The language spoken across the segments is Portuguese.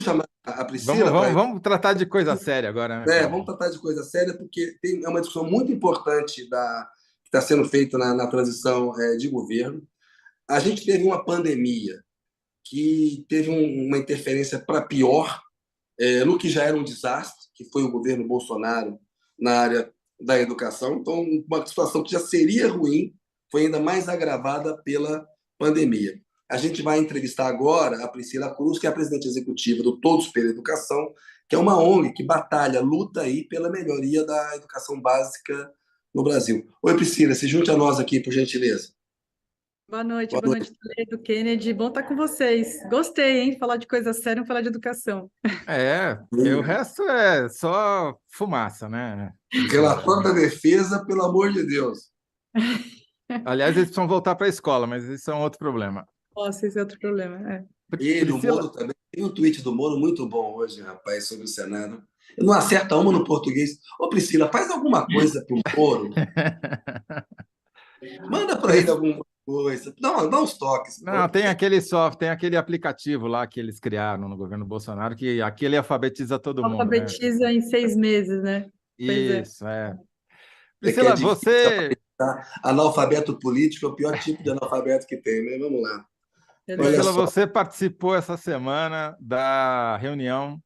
chamar a Vamos, Priscila vamos, para. vamos tratar de coisa séria agora, né, Vamos Cláudio? tratar de coisa séria, porque é uma discussão muito importante que está sendo feita na transição de governo. A gente teve uma pandemia que teve uma interferência para pior no que já era um desastre, que foi o governo Bolsonaro na área da educação. Então, uma situação que já seria ruim foi ainda mais agravada pela pandemia. A gente vai entrevistar agora a Priscila Cruz, que é a presidente executiva do Todos pela Educação, que é uma ONG que batalha, luta aí pela melhoria da educação básica no Brasil. Oi, Priscila, se junte a nós aqui, por gentileza. Boa Boa noite. noite, Toledo, Kennedy. Bom estar com vocês. Gostei, hein? Falar de coisa séria, não falar de educação. Porque o resto é só fumaça, né, Priscila? Relatório da defesa, pelo amor de Deus. Aliás, eles precisam voltar para a escola, mas isso é um outro problema. Nossa, esse é outro problema. É. Ele, o Priscila, Moro também. Tem um tweet do Moro muito bom hoje, rapaz, sobre o Senado. Ele não acerta uma no português. Ô, Priscila, faz alguma coisa pro Moro. Manda para ele Pris- alguma coisa. Dá uns toques, pô. não, tem aquele software, tem aquele aplicativo lá que eles criaram no governo Bolsonaro, que aquele alfabetiza todo mundo, né? Alfabetiza em 6 meses, né? Pois é. Isso, é. Que é Priscila, difícil. você, Tá? Analfabeto político é o pior tipo de analfabeto que tem, mas vamos lá. Olha Priscila, Beleza. só. você participou essa semana da reunião,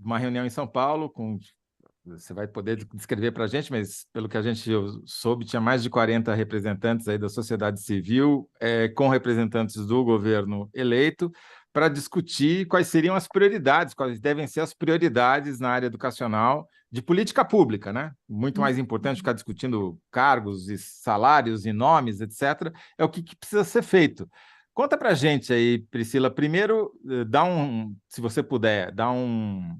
uma reunião em São Paulo, você vai poder descrever para a gente, mas pelo que a gente soube, tinha mais de 40 representantes aí da sociedade civil, com representantes do governo eleito, para discutir quais seriam as prioridades, quais devem ser as prioridades na área educacional de política pública, né? Muito mais importante ficar discutindo cargos e salários e nomes, etc., é o que precisa ser feito. Conta para a gente aí, Priscila, primeiro, se você puder, dá um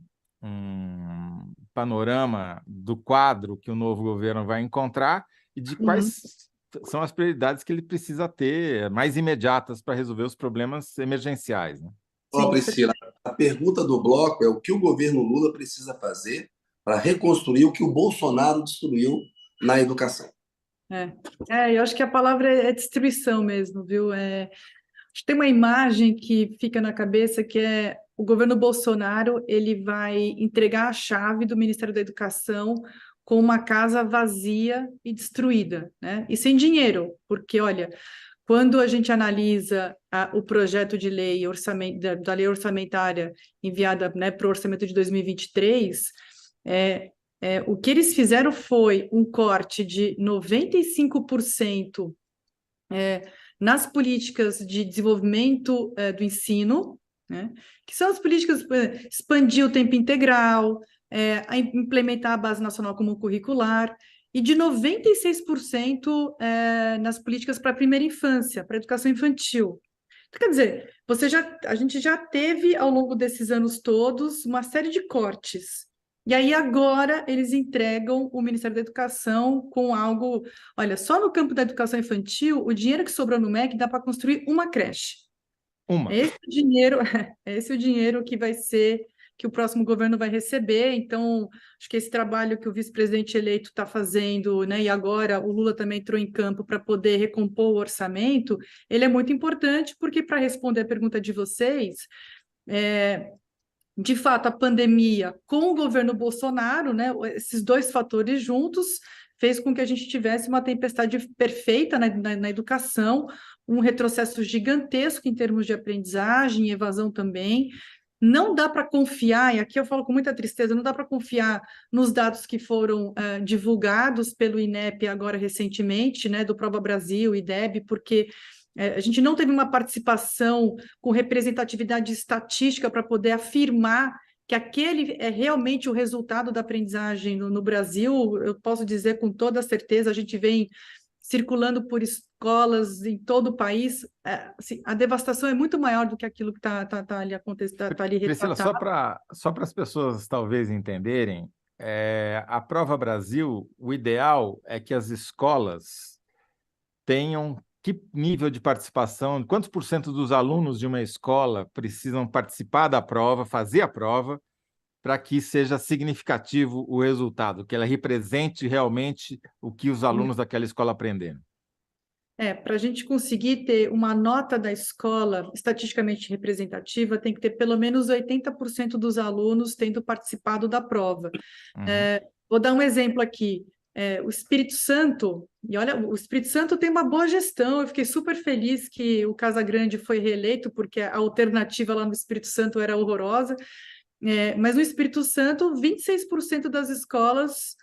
panorama do quadro que o novo governo vai encontrar e de Uhum. quais são as prioridades que ele precisa ter mais imediatas para resolver os problemas emergenciais, né? Ó, Sim, Priscila, a pergunta do bloco é o que o governo Lula precisa fazer para reconstruir o que o Bolsonaro destruiu na educação. é. Eu acho que a palavra é destruição mesmo, viu? Acho que tem uma imagem que fica na cabeça que é o governo Bolsonaro, ele vai entregar a chave do Ministério da Educação com uma casa vazia e destruída, né? E sem dinheiro, porque, olha, quando a gente analisa o projeto de lei da lei orçamentária enviada, né, para o orçamento de 2023, o que eles fizeram foi um corte de 95% nas políticas de desenvolvimento do ensino, né, que são as políticas expandir o tempo integral, implementar a Base Nacional Comum Curricular, e de 96% nas políticas para a primeira infância, para a educação infantil. Então, quer dizer, a gente já teve ao longo desses anos todos uma série de cortes. E aí agora eles entregam o Ministério da Educação com algo, olha, só no campo da educação infantil, o dinheiro que sobrou no MEC dá para construir uma creche. Uma. É esse o dinheiro, é esse o dinheiro que vai ser que o próximo governo vai receber. Então, acho que esse trabalho que o vice-presidente eleito está fazendo, né, e agora o Lula também entrou em campo para poder recompor o orçamento, ele é muito importante, porque para responder a pergunta de vocês, de fato, a pandemia com o governo Bolsonaro, né, esses dois fatores juntos, fez com que a gente tivesse uma tempestade perfeita na educação, um retrocesso gigantesco em termos de aprendizagem e evasão também. Não dá para confiar, e aqui eu falo com muita tristeza, não dá para confiar nos dados que foram divulgados pelo INEP agora recentemente, né, do Prova Brasil, IDEB, porque a gente não teve uma participação com representatividade estatística para poder afirmar que aquele é realmente o resultado da aprendizagem no Brasil. Eu posso dizer com toda certeza, a gente vem circulando por escolas em todo o país, assim, a devastação é muito maior do que aquilo que está ali acontecendo, tá ali Priscila, retratado. só para as pessoas talvez entenderem, a Prova Brasil, o ideal é que as escolas tenham que nível de participação, quantos por cento dos alunos de uma escola precisam participar da prova, fazer a prova, para que seja significativo o resultado, que ela represente realmente o que os alunos daquela escola aprenderam. Para a gente conseguir ter uma nota da escola estatisticamente representativa, tem que ter pelo menos 80% dos alunos tendo participado da prova. Uhum. Vou dar um exemplo aqui. O Espírito Santo, e olha, o Espírito Santo tem uma boa gestão, eu fiquei super feliz que o Casagrande foi reeleito, porque a alternativa lá no Espírito Santo era horrorosa, mas no Espírito Santo, 26% das escolas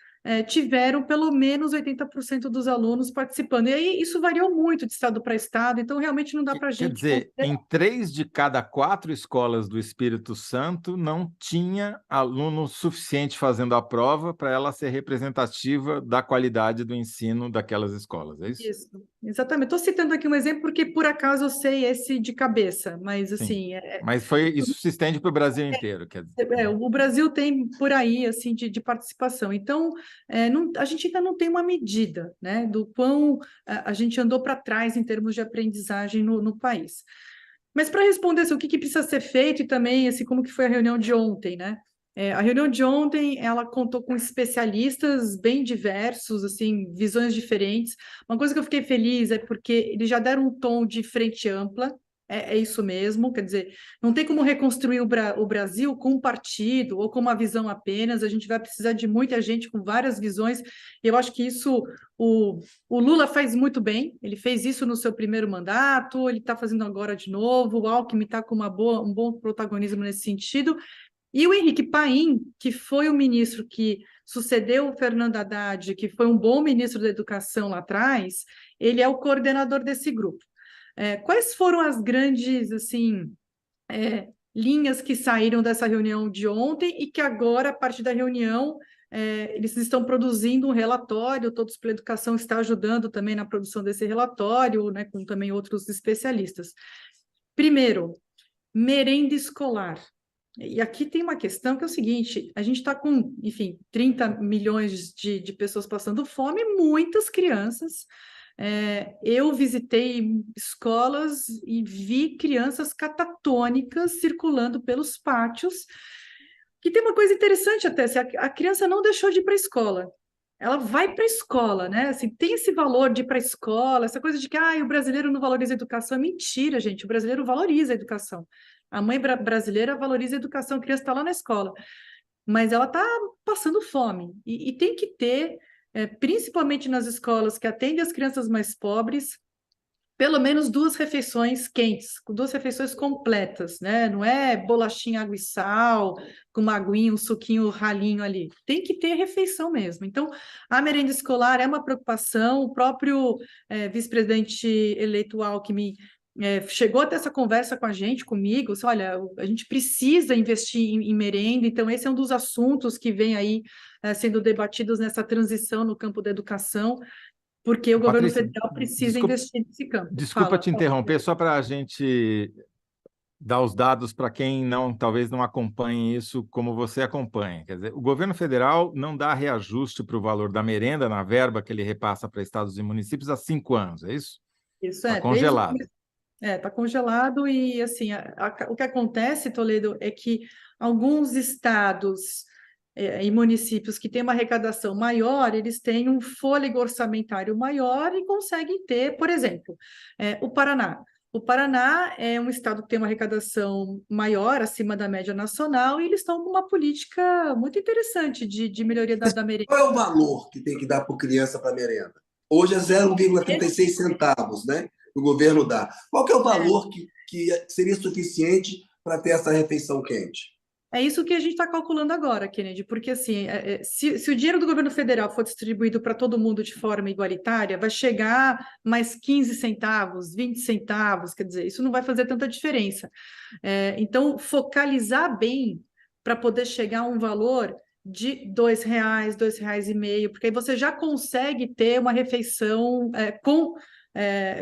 tiveram pelo menos 80% dos alunos participando. E aí isso variou muito de estado para estado, então realmente não dá para a gente... Quer dizer, em 3 de cada 4 escolas do Espírito Santo não tinha aluno suficiente fazendo a prova para ela ser representativa da qualidade do ensino daquelas escolas, é isso? Isso, exatamente. Estou citando aqui um exemplo porque, por acaso, eu sei esse de cabeça, mas, Sim. assim... Mas isso se estende para o Brasil inteiro, quer dizer. O Brasil tem por aí, assim, de participação. Então, a gente ainda não tem uma medida, né, do quão a gente andou para trás em termos de aprendizagem no país. Mas para responder assim, o que precisa ser feito e também assim, como que foi a reunião de ontem, né? A reunião de ontem, ela contou com especialistas bem diversos, assim, visões diferentes. Uma coisa que eu fiquei feliz é porque eles já deram um tom de frente ampla, é isso mesmo, quer dizer, não tem como reconstruir o Brasil com um partido ou com uma visão apenas, a gente vai precisar de muita gente com várias visões, e eu acho que isso o Lula faz muito bem, ele fez isso no seu primeiro mandato, ele está fazendo agora de novo, o Alckmin está com um bom protagonismo nesse sentido, e o Henrique Paim, que foi o ministro que sucedeu o Fernando Haddad, que foi um bom ministro da Educação lá atrás, ele é o coordenador desse grupo. Quais foram as grandes, assim, linhas que saíram dessa reunião de ontem e que agora, a partir da reunião, eles estão produzindo um relatório, Todos pela Educação está ajudando também na produção desse relatório, né, com também outros especialistas. Primeiro, merenda escolar. E aqui tem uma questão que é o seguinte, a gente está com, enfim, 30 milhões de pessoas passando fome, muitas crianças. Eu visitei escolas e vi crianças catatônicas circulando pelos pátios, que tem uma coisa interessante até, assim, a criança não deixou de ir para a escola, ela vai para a escola, né? Assim, tem esse valor de ir para a escola, essa coisa de que o brasileiro não valoriza a educação, é mentira, gente, o brasileiro valoriza a educação. A mãe brasileira valoriza a educação, a criança está lá na escola, mas ela está passando fome, e tem que ter, principalmente nas escolas que atendem as crianças mais pobres, pelo menos 2 refeições quentes, 2 refeições completas, né? Não é bolachinha, água e sal, com uma aguinha, um suquinho ralinho ali. Tem que ter refeição mesmo. Então, a merenda escolar é uma preocupação. O próprio vice-presidente eleito Alckmin chegou a ter essa conversa com a gente, comigo, disse, olha, a gente precisa investir em merenda, então esse é um dos assuntos que vem aí sendo debatidos nessa transição no campo da educação, porque o governo federal precisa investir nesse campo. Desculpa te interromper, só para a gente dar os dados para quem talvez não acompanhe isso como você acompanha. Quer dizer, o governo federal não dá reajuste para o valor da merenda na verba que ele repassa para estados e municípios há 5 anos, é isso? Isso Está congelado. Está congelado e, assim, o que acontece, Toledo, é que alguns estados e municípios que têm uma arrecadação maior, eles têm um fôlego orçamentário maior e conseguem ter, por exemplo, o Paraná. O Paraná é um estado que tem uma arrecadação maior, acima da média nacional, e eles estão com uma política muito interessante de melhoria da merenda. Qual é o valor que tem que dar por criança para merenda? Hoje é 0,36 centavos, né? O governo dá. Qual que é o valor que seria suficiente para ter essa refeição quente? É isso que a gente está calculando agora, Kennedy, porque assim, se o dinheiro do governo federal for distribuído para todo mundo de forma igualitária, vai chegar mais 15 centavos, 20 centavos, quer dizer, isso não vai fazer tanta diferença. Então, focalizar bem para poder chegar a um valor de R$ 2, R$ 2,5, porque aí você já consegue ter uma refeição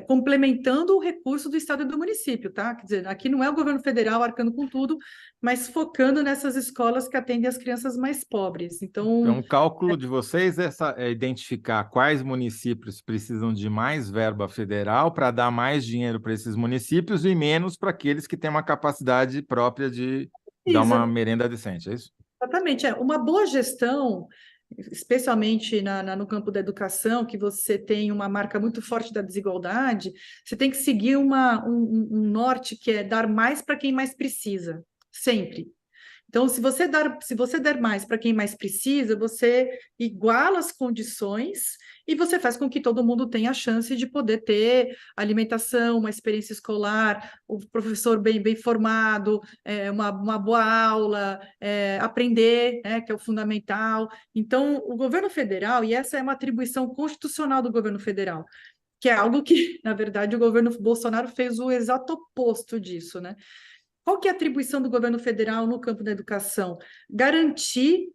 complementando o recurso do estado e do município, tá? Quer dizer, aqui não é o governo federal arcando com tudo, mas focando nessas escolas que atendem as crianças mais pobres. Então, o cálculo de vocês é identificar quais municípios precisam de mais verba federal para dar mais dinheiro para esses municípios e menos para aqueles que têm uma capacidade própria de dar uma merenda decente, é isso? Exatamente. Uma boa gestão especialmente no campo da educação, que você tem uma marca muito forte da desigualdade, você tem que seguir um norte que é dar mais para quem mais precisa, sempre. Então, se você der mais para quem mais precisa, você iguala as condições e você faz com que todo mundo tenha a chance de poder ter alimentação, uma experiência escolar, o professor bem formado, uma boa aula, aprender, né, que é o fundamental. Então, o governo federal, e essa é uma atribuição constitucional do governo federal, que é algo que, na verdade, o governo Bolsonaro fez o exato oposto disso, né? Qual que é a atribuição do governo federal no campo da educação? Garantir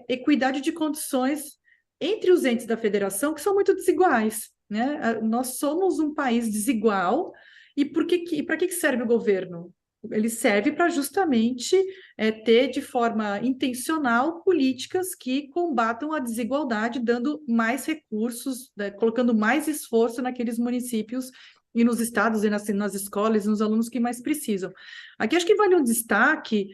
equidade de condições entre os entes da federação, que são muito desiguais, né? Nós somos um país desigual, e para que serve o governo? Ele serve para justamente ter de forma intencional políticas que combatam a desigualdade, dando mais recursos, né, colocando mais esforço naqueles municípios e nos estados, e nas escolas, e nos alunos que mais precisam. Aqui acho que vale um destaque,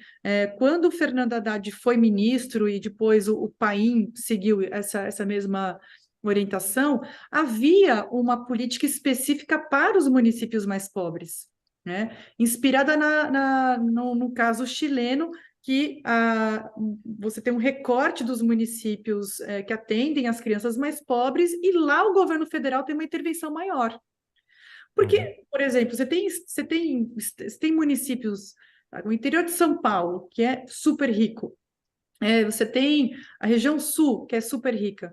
quando o Fernando Haddad foi ministro e depois o Paim seguiu essa mesma orientação, havia uma política específica para os municípios mais pobres, né? Inspirada no caso chileno, que você tem um recorte dos municípios que atendem as crianças mais pobres, e lá o governo federal tem uma intervenção maior. Porque, por exemplo, você tem municípios no interior de São Paulo, que é super rico. Você tem a região sul, que é super rica.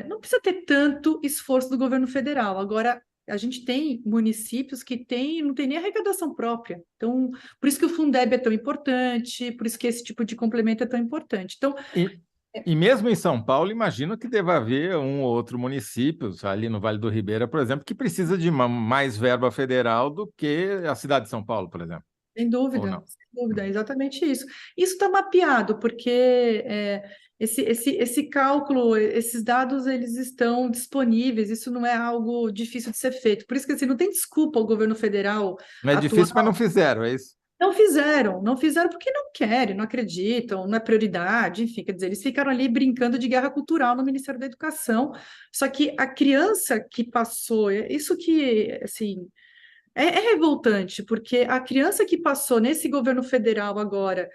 Não precisa ter tanto esforço do governo federal. Agora, a gente tem municípios que não tem nem arrecadação própria. Então, por isso que o Fundeb é tão importante, por isso que esse tipo de complemento é tão importante. Então, E mesmo em São Paulo, imagino que deva haver um ou outro município, ali no Vale do Ribeira, por exemplo, que precisa de mais verba federal do que a cidade de São Paulo, por exemplo. sem Ou não? dúvida, é exatamente isso. Isso está mapeado, porque esse cálculo, esses dados, eles estão disponíveis, isso não é algo difícil de ser feito. Por isso que assim, não tem desculpa o governo federal Não é atuar. difícil, mas não fizeram, é isso? Não fizeram porque não querem, não acreditam, não é prioridade, enfim, quer dizer, eles ficaram ali brincando de guerra cultural no Ministério da Educação, só que a criança que passou, isso que, assim, é revoltante, porque a criança que passou nesse governo federal agora,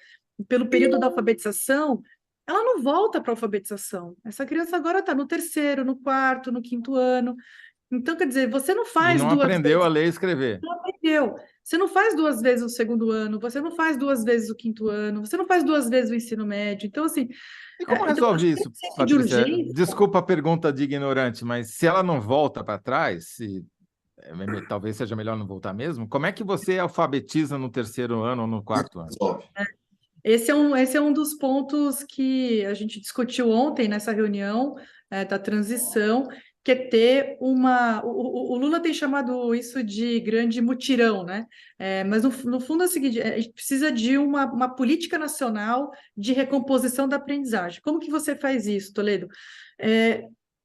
pelo período da alfabetização, ela não volta para a alfabetização. Essa criança agora está no terceiro, no quarto, no quinto ano. Então, quer dizer, você não E faz não duas aprendeu vezes. a ler e escrever. Não aprendeu. Você não faz duas vezes o segundo ano, você não faz duas vezes o quinto ano, você não faz duas vezes o ensino médio. Então, assim, E como então, acho resolve que isso, tem senso de Patrícia? urgência. Desculpa a pergunta de ignorante, mas se ela não volta para trás, talvez seja melhor não voltar mesmo, como é que você alfabetiza no terceiro ano ou no quarto ano? Resolve. Esse é um dos pontos que a gente discutiu ontem nessa reunião da transição, que é ter o Lula tem chamado isso de grande mutirão, né? Mas no fundo é o seguinte: a gente precisa de uma política nacional de recomposição da aprendizagem. Como que você faz isso, Toledo?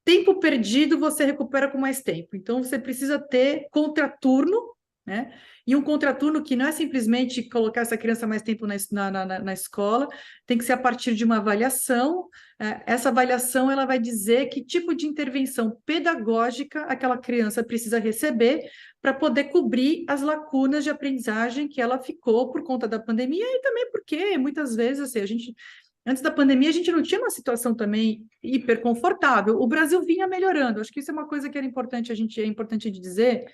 Tempo perdido você recupera com mais tempo. Então, você precisa ter contraturno, né? E um contraturno que não é simplesmente colocar essa criança mais tempo na escola, tem que ser a partir de uma avaliação. Essa avaliação ela vai dizer que tipo de intervenção pedagógica aquela criança precisa receber para poder cobrir as lacunas de aprendizagem que ela ficou por conta da pandemia, e também porque muitas vezes assim, antes da pandemia, a gente não tinha uma situação também hiper confortável. O Brasil vinha melhorando. Acho que isso é uma coisa que é importante de dizer,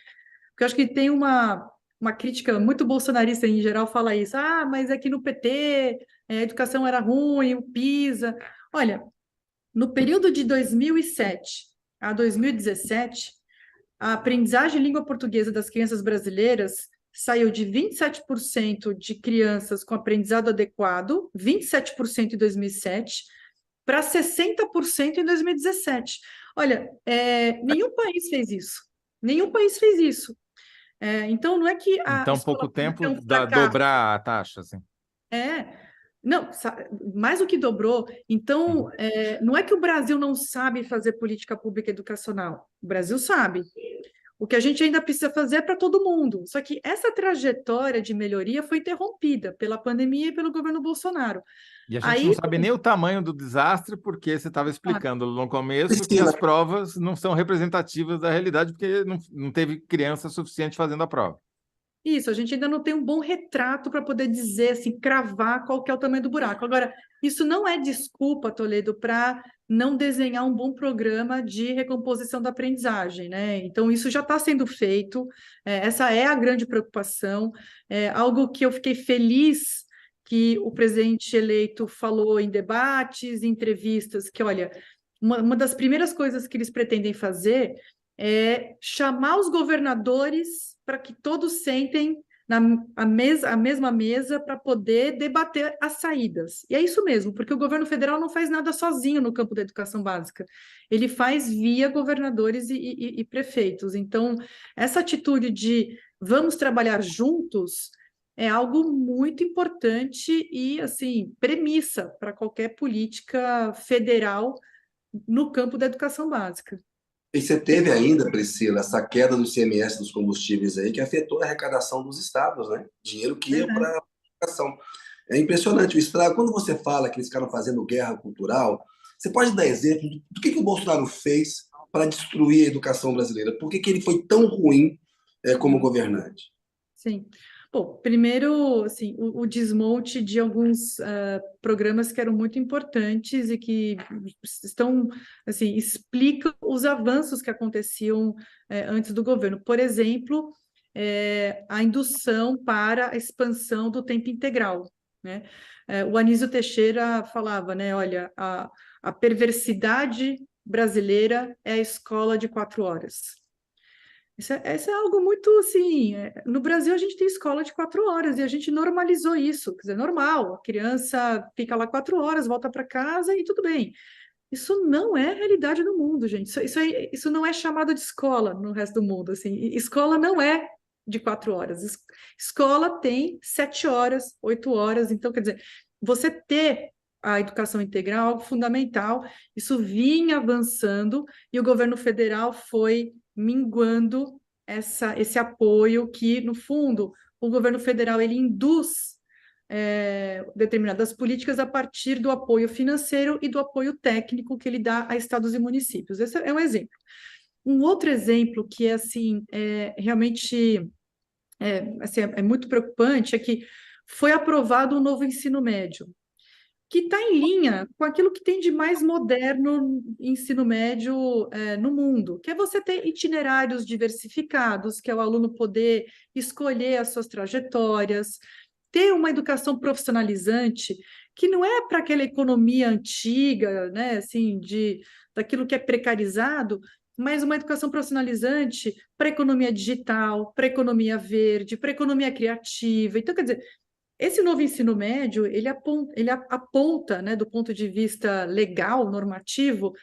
porque eu acho que tem uma crítica muito bolsonarista em geral, fala isso. Ah, mas aqui no PT a educação era ruim, o PISA. Olha, no período de 2007 a 2017, a aprendizagem de língua portuguesa das crianças brasileiras saiu de 27% de crianças com aprendizado adequado, 27% em 2007, para 60% em 2017. Olha, nenhum país fez isso. Nenhum país fez isso. Então, não é que a Então, escola pouco pública tempo é um fracasso. dobrar a taxa, assim. Não, mais do que dobrou. Então, não é que o Brasil não sabe fazer política pública educacional. O Brasil sabe. O que a gente ainda precisa fazer é para todo mundo. Só que essa trajetória de melhoria foi interrompida pela pandemia e pelo governo Bolsonaro. E a gente não Aí, sabe nem o tamanho do desastre, porque você estava explicando no começo que Priscila, as provas não são representativas da realidade, porque não teve criança suficiente fazendo a prova. isso, a gente ainda não tem um bom retrato para poder dizer, assim, cravar qual que é o tamanho do buraco. Agora, isso não é desculpa, Toledo, para não desenhar um bom programa de recomposição da aprendizagem, né? Então, isso já está sendo feito, essa é a grande preocupação, algo que eu fiquei feliz que o presidente eleito falou em debates, em entrevistas, que, olha, uma das primeiras coisas que eles pretendem fazer é chamar os governadores para que todos sentem a mesma mesa para poder debater as saídas. E é isso mesmo, porque o governo federal não faz nada sozinho no campo da educação básica. Ele faz via governadores e prefeitos. Então, essa atitude de vamos trabalhar juntos é algo muito importante e, assim, premissa para qualquer política federal no campo da educação básica. e você teve ainda, Priscila, essa queda do ICMS dos combustíveis aí, que afetou a arrecadação dos estados, né? Dinheiro que ia para a educação. É impressionante o estrago. Quando você fala que eles ficaram fazendo guerra cultural, você pode dar exemplo do que o Bolsonaro fez para destruir a educação brasileira? Por que ele foi tão ruim como governante? Sim. Bom, primeiro, assim, o desmonte de alguns programas que eram muito importantes e que estão, assim, explicam os avanços que aconteciam antes do governo. Por exemplo, a indução para a expansão do tempo integral, né? O Anísio Teixeira falava, né, olha, a perversidade brasileira é a escola de 4 horas. Isso é algo muito assim. No Brasil, a gente tem escola de 4 horas e a gente normalizou isso. Quer dizer, normal, a criança fica lá 4 horas, volta para casa e tudo bem. Isso não é realidade no mundo, gente. Isso não é chamado de escola no resto do mundo. Assim. Escola não é de 4 horas. Escola tem 7 horas, 8 horas. Então, quer dizer, você ter a educação integral é algo fundamental. Isso vinha avançando e o governo federal foi minguando esse apoio que, no fundo, o governo federal ele induz determinadas políticas a partir do apoio financeiro e do apoio técnico que ele dá a estados e municípios. Esse é um exemplo. Um outro exemplo que é assim, realmente é muito preocupante é que foi aprovado um novo ensino médio, que está em linha com aquilo que tem de mais moderno ensino médio no mundo, que é você ter itinerários diversificados, que é o aluno poder escolher as suas trajetórias, ter uma educação profissionalizante, que não é para aquela economia antiga, né, assim, daquilo que é precarizado, mas uma educação profissionalizante para a economia digital, para a economia verde, para a economia criativa. Então, quer dizer, esse novo ensino médio, ele aponta, né, do ponto de vista legal, normativo,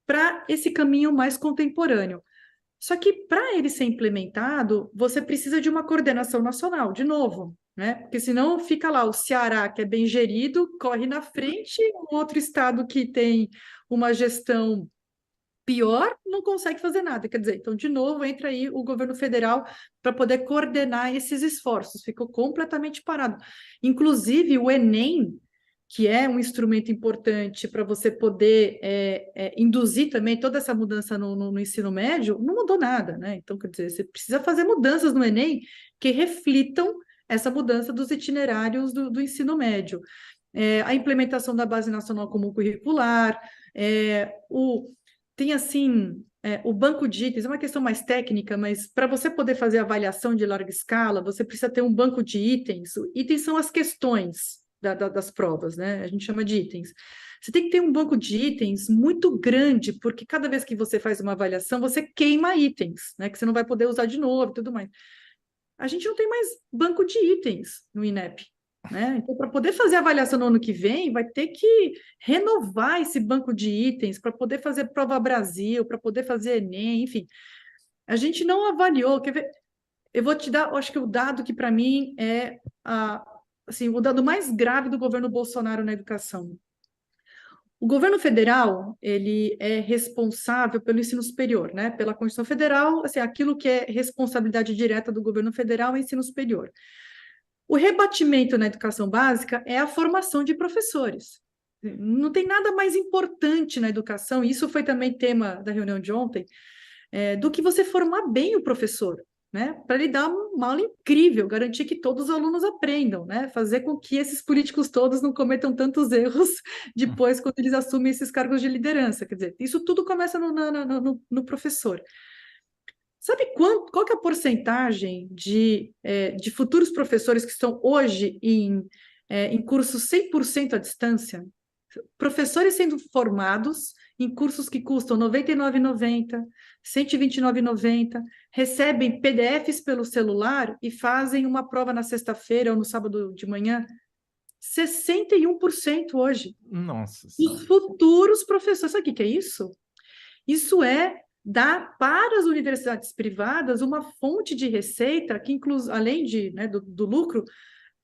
para esse caminho mais contemporâneo. Só que para ele ser implementado, você precisa de uma coordenação nacional, de novo, né? Porque senão fica lá o Ceará, que é bem gerido, corre na frente, um outro estado que tem uma gestão pior não consegue fazer nada. Quer dizer, então, de novo, entra aí o governo federal para poder coordenar esses esforços. Ficou completamente parado. Inclusive, o Enem, que é um instrumento importante para você poder induzir também toda essa mudança no ensino médio, não mudou nada, né? Então, quer dizer, você precisa fazer mudanças no Enem que reflitam essa mudança dos itinerários do ensino médio. A implementação da Base Nacional Comum Curricular, tem assim, o banco de itens, é uma questão mais técnica, mas para você poder fazer avaliação de larga escala, você precisa ter um banco de itens. Itens são as questões das provas, né? A gente chama de itens. Você tem que ter um banco de itens muito grande, porque cada vez que você faz uma avaliação, você queima itens, né? Que você não vai poder usar de novo e tudo mais. A gente não tem mais banco de itens no INEP, né? Então, para poder fazer a avaliação no ano que vem, vai ter que renovar esse banco de itens para poder fazer prova Brasil, para poder fazer Enem, enfim. A gente não avaliou. Quer ver? Eu vou te dar, acho que o dado que para mim é assim, o dado mais grave do governo Bolsonaro na educação. O governo federal, ele é responsável pelo ensino superior, né? Pela Constituição Federal, assim, aquilo que é responsabilidade direta do governo federal é ensino superior. O rebatimento na educação básica é a formação de professores. Não tem nada mais importante na educação, e isso foi também tema da reunião de ontem, do que você formar bem o professor, né? Para ele dar uma aula incrível, garantir que todos os alunos aprendam, né? Fazer com que esses políticos todos não cometam tantos erros depois quando eles assumem esses cargos de liderança. Quer dizer, isso tudo começa no professor. Sabe qual que é a porcentagem de futuros professores que estão hoje em cursos 100% à distância? Professores sendo formados em cursos que custam R$ 99,90, R$ 129,90, recebem PDFs pelo celular e fazem uma prova na sexta-feira ou no sábado de manhã. 61% hoje. Nossa Os Senhora. futuros professores. Sabe o que é isso? Isso é dar para as universidades privadas uma fonte de receita que, além do lucro,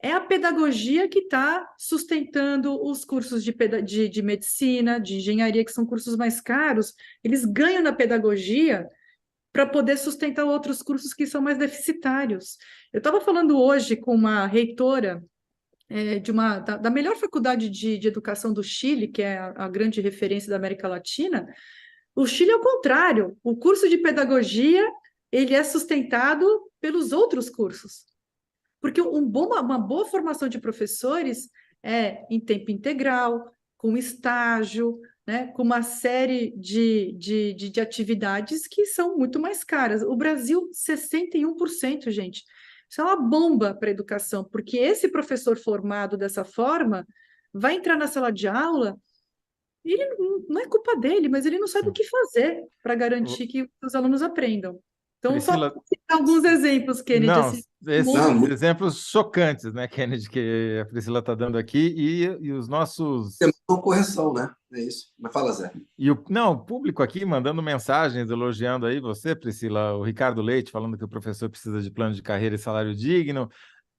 é a pedagogia que está sustentando os cursos de medicina, de engenharia, que são cursos mais caros. Eles ganham na pedagogia para poder sustentar outros cursos que são mais deficitários. Eu estava falando hoje com uma reitora da melhor faculdade de educação do Chile, que é a grande referência da América Latina. O Chile é o contrário. O curso de pedagogia ele é sustentado pelos outros cursos. Porque uma boa formação de professores é em tempo integral, com estágio, né, com uma série de atividades que são muito mais caras. O Brasil, 61%, gente. Isso é uma bomba para a educação, porque esse professor formado dessa forma vai entrar na sala de aula e ele não é culpa dele, mas ele não sabe o que fazer para garantir que os alunos aprendam. Então, só Priscila, para citar alguns exemplos, Kennedy, não, assim, esses Não, exemplos chocantes, né, Kennedy, que a Priscila está dando aqui, e os nossos. temos uma correção, né? É isso. Mas fala, Zé. Não, o público aqui mandando mensagens, elogiando aí você, Priscila, o Ricardo Leite falando que o professor precisa de plano de carreira e salário digno,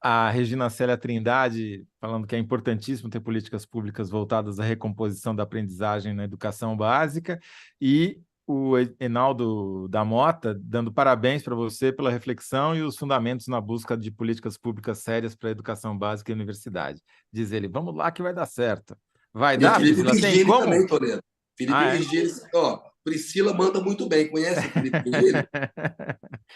a Regina Célia Trindade falando que é importantíssimo ter políticas públicas voltadas à recomposição da aprendizagem na educação básica, e o Enaldo da Mota dando parabéns para você pela reflexão e os fundamentos na busca de políticas públicas sérias para a educação básica e universidade. Diz ele, vamos lá que vai dar certo. Vai E o dar, Felipe Priscila? Tem Virgílio como? também, Toledo. Felipe Ah, é? Virgílio, ó, Priscila manda muito bem. Conhece o Felipe Virgílio?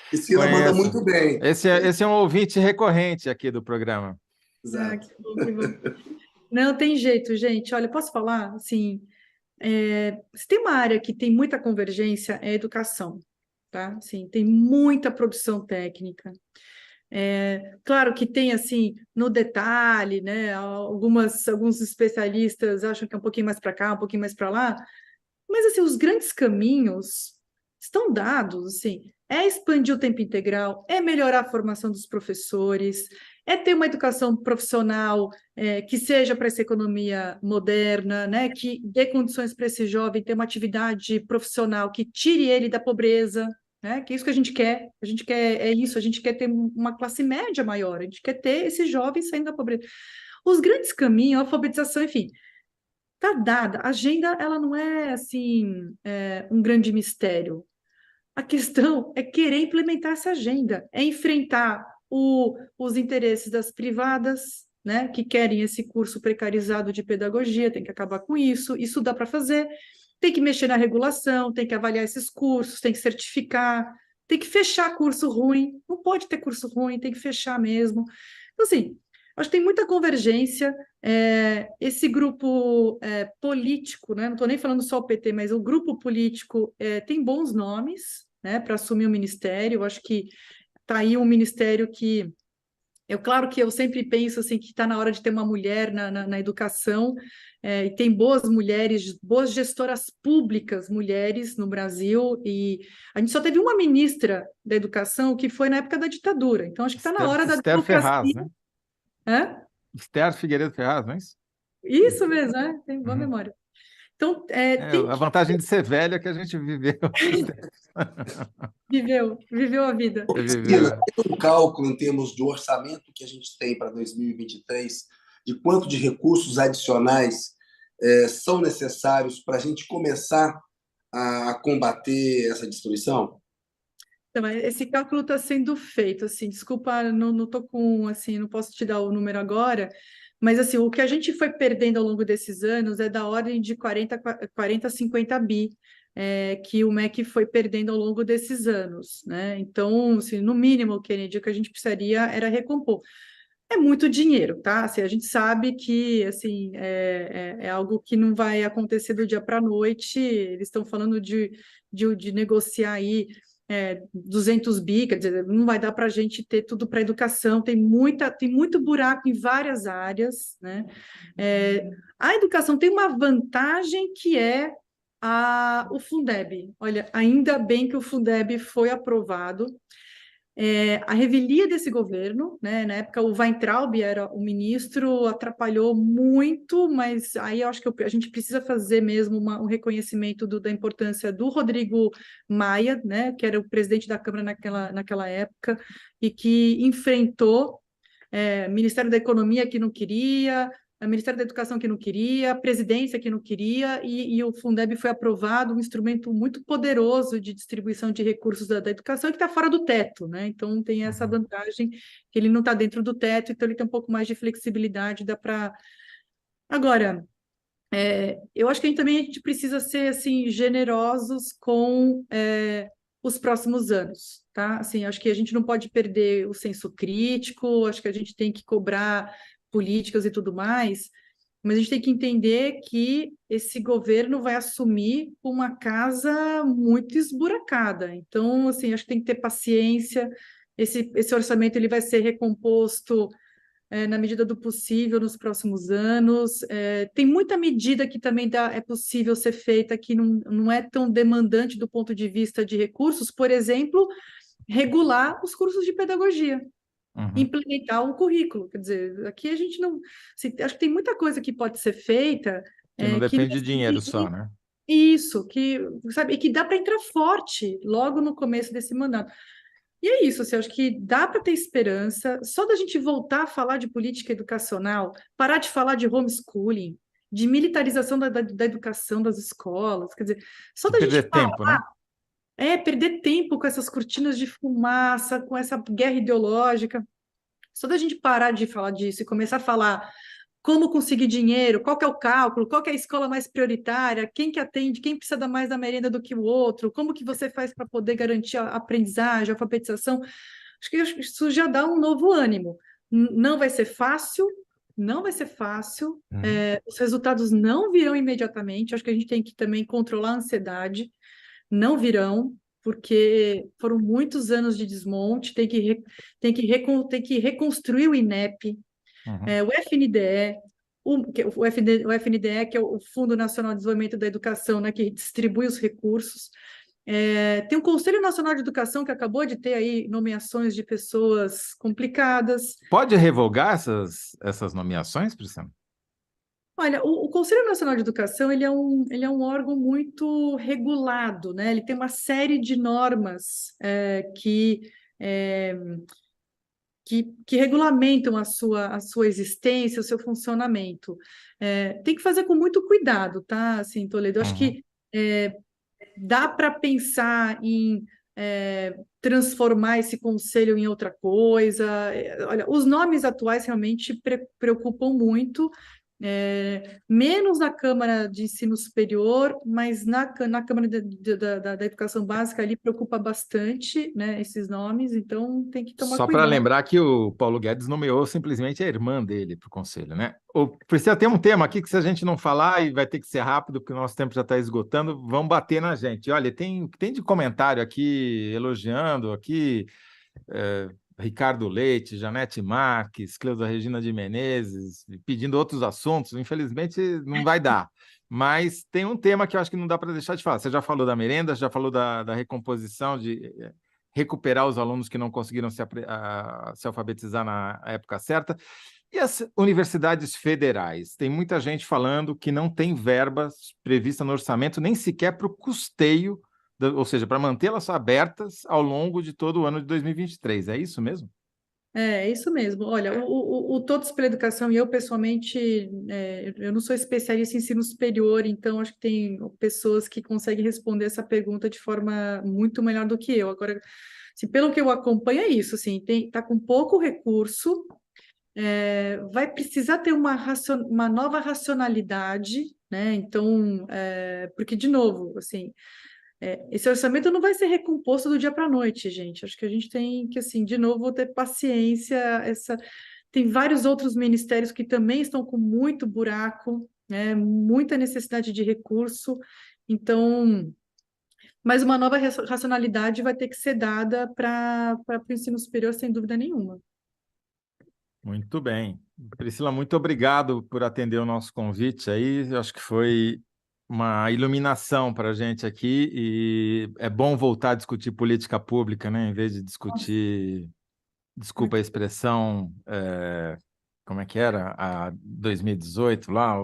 Priscila manda Conheço. muito bem. Esse é um ouvinte recorrente aqui do programa. Exato. que bom, que bom. Não tem jeito, gente. Olha, posso falar? Assim, se tem uma área que tem muita convergência, é a educação, tá? Assim, tem muita produção técnica. Claro que tem, assim, no detalhe, né? Alguns especialistas acham que é um pouquinho mais para cá, um pouquinho mais para lá, mas, assim, os grandes caminhos estão dados, assim, é expandir o tempo integral, é melhorar a formação dos professores, é ter uma educação profissional que seja para essa economia moderna, né, que dê condições para esse jovem ter uma atividade profissional que tire ele da pobreza, né, que é isso que a gente quer. A gente quer, a gente quer ter uma classe média maior, a gente quer ter esses jovens saindo da pobreza. Os grandes caminhos, a alfabetização, enfim, está dada. A agenda, ela não é, assim, um grande mistério. A questão é querer implementar essa agenda, é enfrentar os interesses das privadas, né, que querem esse curso precarizado de pedagogia, tem que acabar com isso. Isso dá para fazer. Tem que mexer na regulação, tem que avaliar esses cursos, tem que certificar, tem que fechar curso ruim. Não pode ter curso ruim, tem que fechar mesmo. Então, assim, acho que tem muita convergência. Esse grupo político, né? Não estou nem falando só o PT, mas o grupo político tem bons nomes, né, para assumir o ministério. Eu acho que está aí um ministério que claro que eu sempre penso assim que está na hora de ter uma mulher na educação, e tem boas mulheres, boas gestoras públicas, mulheres no Brasil, e a gente só teve uma ministra da educação que foi na época da ditadura, então acho que está na hora da Esther Ferraz, democracia. né? Hã? Esther Figueiredo Ferraz, não é isso? Isso mesmo, tem boa memória. Então, tem A que vantagem de ser velho é que a gente viveu. viveu a vida. Priscila, tem um cálculo em termos de orçamento que a gente tem para 2023 de quanto de recursos adicionais são necessários para a gente começar a combater essa destruição? Então, esse cálculo está sendo feito, assim, desculpa, não tô com, assim, não posso te dar o número agora, mas, assim, o que a gente foi perdendo ao longo desses anos é da ordem de 40 a 50 bi, que o MEC foi perdendo ao longo desses anos, né? Então, assim, no mínimo, Kennedy, o que a gente precisaria era recompor. É muito dinheiro, tá? Assim, a gente sabe que assim é algo que não vai acontecer do dia para a noite. Eles estão falando de negociar aí 200 bi, quer dizer, não vai dar para a gente ter tudo para educação. Tem muito buraco em várias áreas, né? A educação tem uma vantagem que é o Fundeb. Olha, ainda bem que o Fundeb foi aprovado. A revelia desse governo, né, na época o Weintraub era o ministro, atrapalhou muito, mas aí eu acho que a gente precisa fazer mesmo um reconhecimento da importância do Rodrigo Maia, né, que era o presidente da Câmara naquela época, e que enfrentou Ministério da Economia que não queria, o Ministério da Educação que não queria, a presidência que não queria, e o Fundeb foi aprovado, um instrumento muito poderoso de distribuição de recursos da educação e que está fora do teto, né? Então tem essa vantagem que ele não está dentro do teto, então ele tem um pouco mais de flexibilidade, dá para. Agora, eu acho que a gente precisa ser assim, generosos com os próximos anos, tá? Assim, acho que a gente não pode perder o senso crítico, acho que a gente tem que cobrar políticas e tudo mais, mas a gente tem que entender que esse governo vai assumir uma casa muito esburacada. Então, assim, acho que tem que ter paciência. Esse orçamento ele vai ser recomposto na medida do possível nos próximos anos. Tem muita medida que também é possível ser feita que não é tão demandante do ponto de vista de recursos, por exemplo, regular os cursos de pedagogia, implementar um currículo. Quer dizer, aqui a gente não. Assim, acho que tem muita coisa que pode ser feita. Que não Que depende de dinheiro só, né? Isso, que, sabe, e que dá para entrar forte logo no começo desse mandato. E é isso, assim, eu acho que dá para ter esperança, só da gente voltar a falar de política educacional, parar de falar de homeschooling, de militarização da educação das escolas, quer dizer, só De da gente perder tempo, né? perder tempo com essas cortinas de fumaça, com essa guerra ideológica, só da gente parar de falar disso e começar a falar como conseguir dinheiro, qual que é o cálculo, qual que é a escola mais prioritária, quem que atende, quem precisa dar mais da merenda do que o outro, como que você faz para poder garantir a aprendizagem, a alfabetização. Acho que isso já dá um novo ânimo. Não vai ser fácil, não vai ser fácil, os resultados não virão imediatamente, acho que a gente tem que também controlar a ansiedade, não virão, porque foram muitos anos de desmonte, tem que reconstruir o INEP, o FNDE, o FNDE, que é o Fundo Nacional de Desenvolvimento da Educação, né, que distribui os recursos. Tem o Conselho Nacional de Educação, que acabou de ter aí nomeações de pessoas complicadas. Pode revogar essas nomeações, Priscila? Olha, o Conselho Nacional de Educação ele é um órgão muito regulado, né? Ele tem uma série de normas que regulamentam a sua existência, o seu funcionamento. Tem que fazer com muito cuidado, tá? Assim, Toledo, eu acho que dá para pensar em transformar esse conselho em outra coisa. Olha, os nomes atuais realmente preocupam muito, menos na Câmara de Ensino Superior, mas na Câmara da Educação Básica ali preocupa bastante, né, esses nomes, então tem que tomar Só para cuidado. lembrar que o Paulo Guedes nomeou simplesmente a irmã dele para o conselho, né? Priscila, tem um tema aqui que se a gente não falar, e vai ter que ser rápido, porque o nosso tempo já está esgotando, vão bater na gente. Olha, tem de comentário aqui, elogiando aqui, Ricardo Leite, Janete Marques, Cleusa Regina de Menezes, pedindo outros assuntos. Infelizmente, não vai dar. Mas tem um tema que eu acho que não dá para deixar de falar. Você já falou da merenda, já falou da recomposição, de recuperar os alunos que não conseguiram se alfabetizar na época certa. E as universidades federais? Tem muita gente falando que não tem verbas prevista no orçamento, nem sequer para o custeio, ou seja, para mantê-las abertas ao longo de todo o ano de 2023. É isso mesmo? É isso mesmo. Olha, o Todos pela Educação e eu, pessoalmente, eu não sou especialista em ensino superior, então acho que tem pessoas que conseguem responder essa pergunta de forma muito melhor do que eu. Agora, assim, pelo que eu acompanho, é isso, assim, tá com pouco recurso, vai precisar ter uma nova racionalidade, né? Então, porque, de novo, assim, esse orçamento não vai ser recomposto do dia para a noite, gente. Acho que a gente tem que, assim, de novo, ter paciência. Tem vários outros ministérios que também estão com muito buraco, né? Muita necessidade de recurso. Então, mas uma nova racionalidade vai ter que ser dada para o ensino superior, sem dúvida nenhuma. Muito bem. Priscila, muito obrigado por atender o nosso convite aí. Eu acho que foi uma iluminação para a gente aqui e é bom voltar a discutir política pública, né? Em vez de discutir, desculpa a expressão, como é que era? A 2018 lá,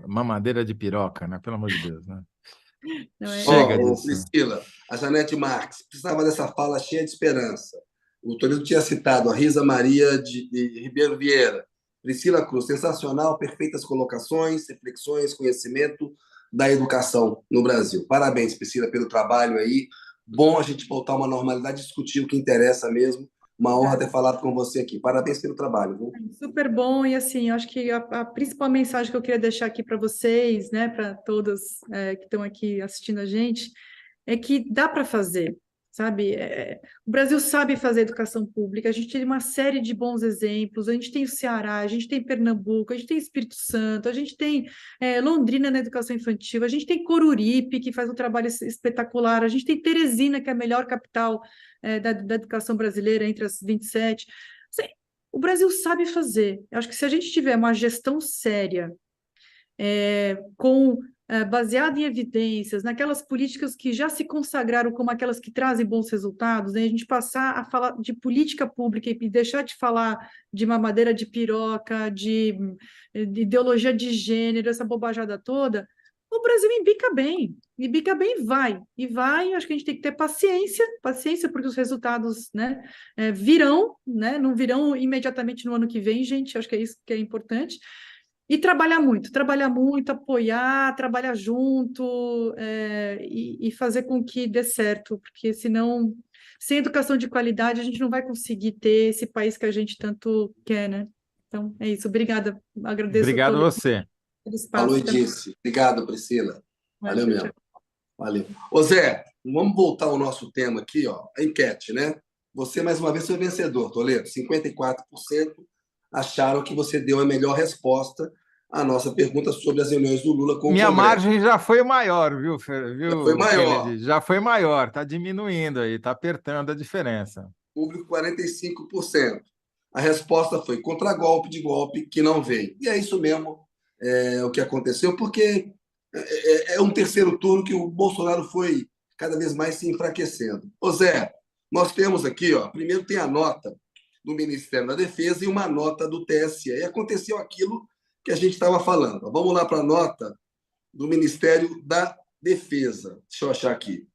mamadeira de piroca, né? Pelo amor de Deus, né? Não Chega disso. Priscila, a Janete Marques precisava dessa fala cheia de esperança. O Toledo tinha citado a Risa Maria de Ribeiro Vieira. Priscila Cruz, sensacional, perfeitas colocações, reflexões, conhecimento da educação no Brasil. Parabéns, Priscila, pelo trabalho aí. Bom a gente voltar a uma normalidade, discutir o que interessa mesmo. Uma honra ter falado com você aqui. Parabéns pelo trabalho, viu? Super bom, e assim, eu acho que a principal mensagem que eu queria deixar aqui para vocês, né, para todos que estão aqui assistindo a gente, é que dá para fazer, sabe? O Brasil sabe fazer educação pública, a gente tem uma série de bons exemplos, a gente tem o Ceará, a gente tem Pernambuco, a gente tem Espírito Santo, a gente tem Londrina na educação infantil, a gente tem Coruripe, que faz um trabalho espetacular, a gente tem Teresina, que é a melhor capital da educação brasileira entre as 27. Assim, o Brasil sabe fazer. Eu acho que se a gente tiver uma gestão séria, baseada em evidências, naquelas políticas que já se consagraram como aquelas que trazem bons resultados, né? A gente passar a falar de política pública e deixar de falar de mamadeira de piroca, de ideologia de gênero, essa bobajada toda, o Brasil embica bem e vai, acho que a gente tem que ter paciência, porque os resultados, né, virão, né, não virão imediatamente no ano que vem, gente, acho que é isso que é importante, e trabalhar muito, apoiar, trabalhar junto, e fazer com que dê certo, porque senão, sem educação de qualidade, a gente não vai conseguir ter esse país que a gente tanto quer, né? Então, é isso. Obrigada. Agradeço Obrigado a todo você. o Falou espaço. e disse. Obrigado, Priscila. Valeu Tchau, mesmo. tchau. Valeu. Ô Zé, vamos voltar ao nosso tema aqui, ó, a enquete, né? Você, mais uma vez, foi vencedor, Toledo. 54% acharam que você deu a melhor resposta à nossa pergunta sobre as reuniões do Lula com o Minha Congresso. margem já foi maior, viu, Já foi maior. Kennedy? Já foi maior, está diminuindo aí, está apertando a diferença. Público, 45%. A resposta foi contragolpe de golpe que não veio. E é isso mesmo o que aconteceu, porque é um terceiro turno que o Bolsonaro foi cada vez mais se enfraquecendo. Ô Zé, nós temos aqui, ó, primeiro tem a nota do Ministério da Defesa e uma nota do TSE. E aconteceu aquilo que a gente estava falando. Vamos lá para a nota do Ministério da Defesa. Deixa eu achar aqui.